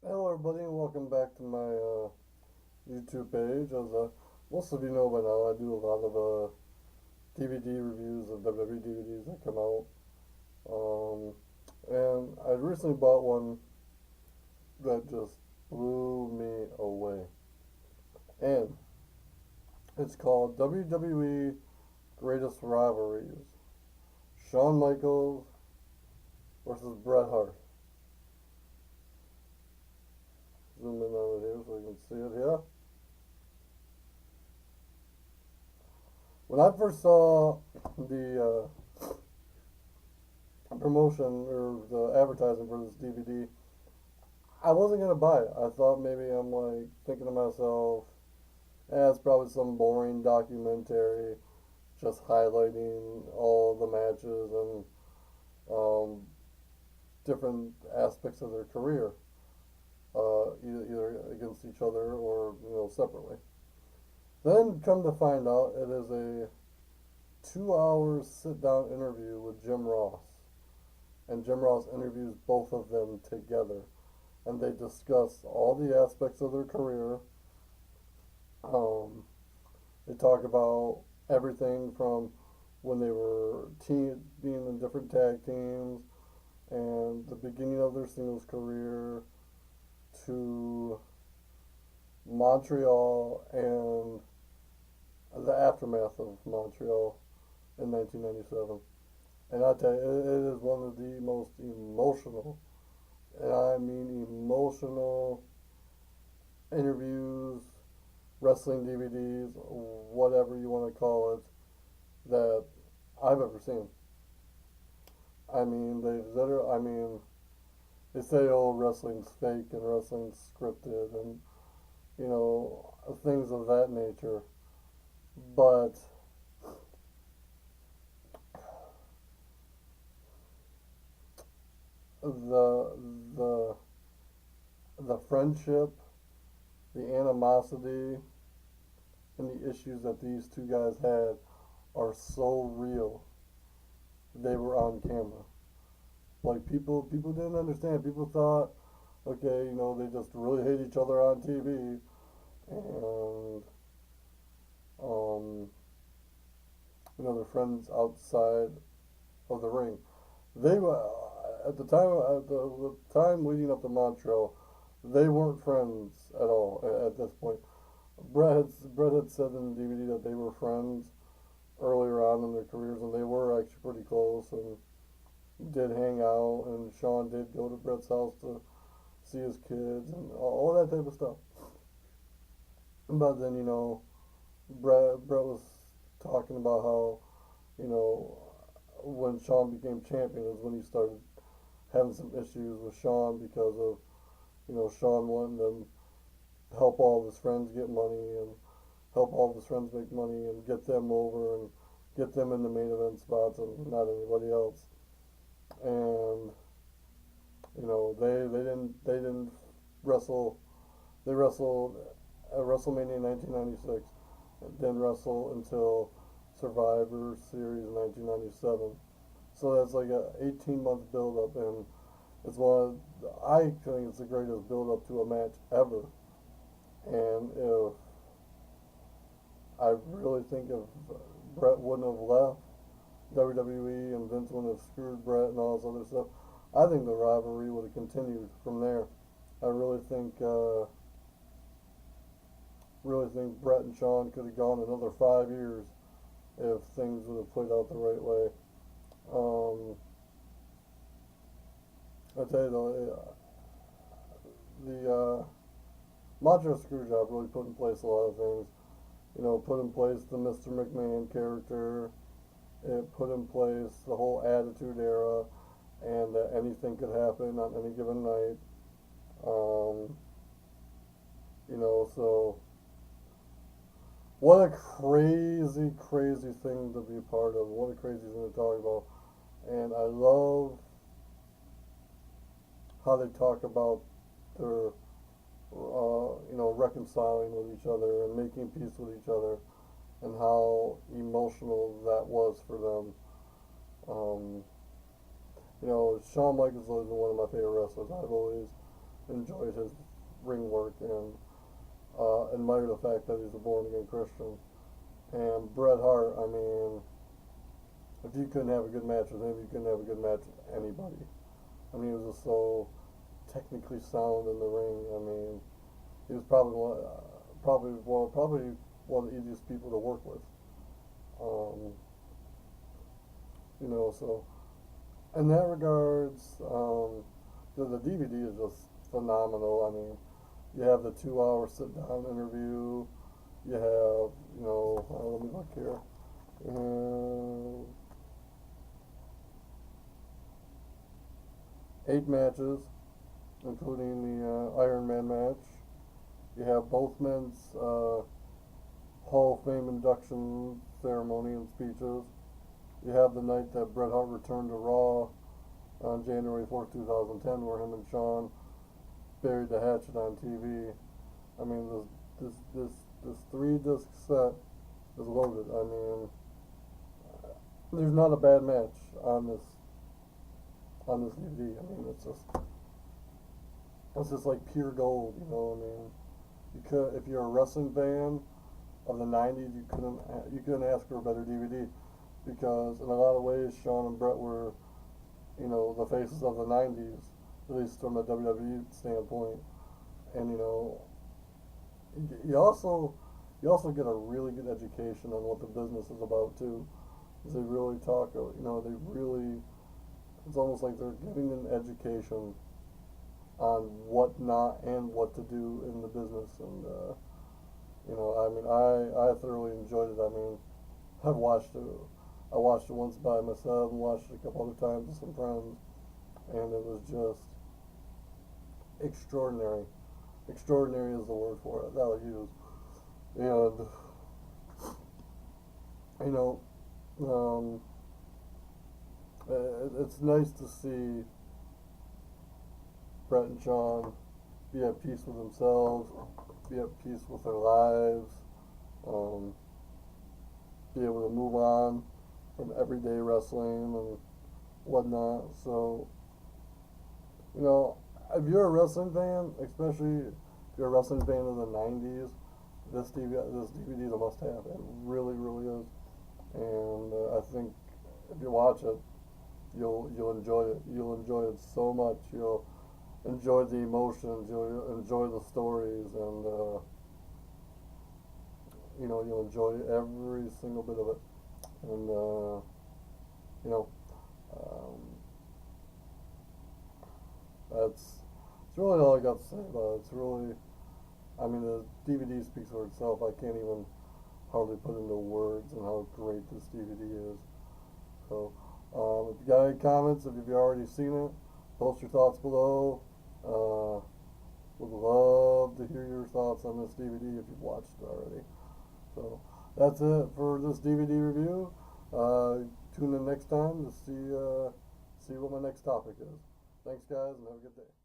Hello, everybody, and welcome back to my YouTube page. As most of you know by now, I do a lot of DVD reviews of WWE DVDs that come out. Um, and I recently bought one that just blew me away. And it's called WWE Greatest Rivalries: Shawn Michaels versus Bret Hart. Zoom in on it here so you can see it here. When I first saw the promotion or the advertising for this DVD, I wasn't gonna buy it. I thought maybe I'm like thinking to myself, it's probably some boring documentary just highlighting all the matches and um, different aspects of their career, either against each other or separately. Then come to find out, it is a 2 hour sit down interview with Jim Ross, and Jim Ross interviews both of them together, and they discuss all the aspects of their career. Um, they talk about everything from when they were being in different tag teams and the beginning of their singles career to Montreal and the aftermath of Montreal in 1997. And I tell you, it is one of the most emotional, and I mean emotional interviews, wrestling DVDs, whatever you want to call it, that I've ever seen. I mean, they say, oh, wrestling's fake and wrestling's scripted and, things of that nature. But the, the, the friendship, the animosity, and the issues that these two guys had are so real. They were on camera. Like people didn't understand. People thought, okay, they just really hate each other on TV, and um, they're friends outside of the ring. They were at the time leading up to Montreal, they weren't friends at all at this point. Brett had said in the DVD that they were friends earlier on in their careers, and they were actually pretty close and did hang out. And Shawn did go to Brett's house to see his kids and all that type of stuff. But then Brett was talking about how you know when Shawn became champion is when he started having some issues with Shawn because of Shawn wanting to help all of his friends get money and help all of his friends make money and get them over and get them in the main event spots and not anybody else. And they didn't wrestle. They wrestled at WrestleMania in 1996 and didn't wrestle until Survivor Series in 1997. So that's like a 18-month build up, and I think it's the greatest build up to a match ever. And if I really think if Brett wouldn't have left WWE and Vince wouldn't have screwed Brett and all this other stuff, I think the rivalry would have continued from there. I really think Brett and Shawn could have gone another 5 years if things would have played out the right way. Um, I tell you though, the Macho Screwjob really put in place a lot of things. Put in place the Mr. McMahon character. It put in place the whole Attitude Era, and that anything could happen on any given night. Um, so what a crazy, crazy thing to be a part of. What a crazy thing to talk about. And I love how they talk about their, reconciling with each other and making peace with each other, and how emotional that was for them. Shawn Michaels is one of my favorite wrestlers. I've always enjoyed his ring work and admire the fact that he's a born again Christian. And Bret Hart, I mean, if you couldn't have a good match with him, you couldn't have a good match with anybody. I mean, he was just so technically sound in the ring. I mean, he was probably one of the easiest people to work with. Um, so in that regards, the DVD is just phenomenal. I mean, you have the 2 hour sit down interview. You have, let me look here. Uh, 8 matches, including the Iron Man match. You have both men's Hall of Fame induction ceremony and speeches. You have the night that Bret Hart returned to Raw on January 4th, 2010, where him and Shawn buried the hatchet on TV. I mean, this 3-disc set is loaded. I mean, there's not a bad match on this DVD. I mean, it's just like pure gold. I mean, if you're a wrestling fan of the '90s, you couldn't ask for a better DVD, because in a lot of ways, Shawn and Bret were, the faces of the '90s, at least from a WWE standpoint. And you also get a really good education on what the business is about too. Because they really talk, it's almost like they're giving an education on what not and what to do in the business. And I mean, I thoroughly enjoyed it. I mean, I watched it once by myself and watched it a couple other times with some friends, and it was just extraordinary. Extraordinary is the word for it that I'll use. And it's nice to see Bret and Shawn be at peace with themselves, be at peace with their lives, be able to move on from everyday wrestling and whatnot. So, if you're a wrestling fan, especially if you're a wrestling fan of the '90s, this DVD is a must-have. It really, really is. And I think if you watch it, you'll enjoy it. You'll enjoy it so much. You'll enjoy the emotions. You'll enjoy the stories, and you'll enjoy every single bit of it. And that's really all I got to say about it. It's really, I mean, the DVD speaks for itself. I can't even hardly put into words on how great this DVD is. So, if you got any comments, if you've already seen it, post your thoughts below. Would love to hear your thoughts on this DVD if you've watched it already. So, that's it for this DVD review. Tune in next time to see what my next topic is. Thanks, guys, and have a good day.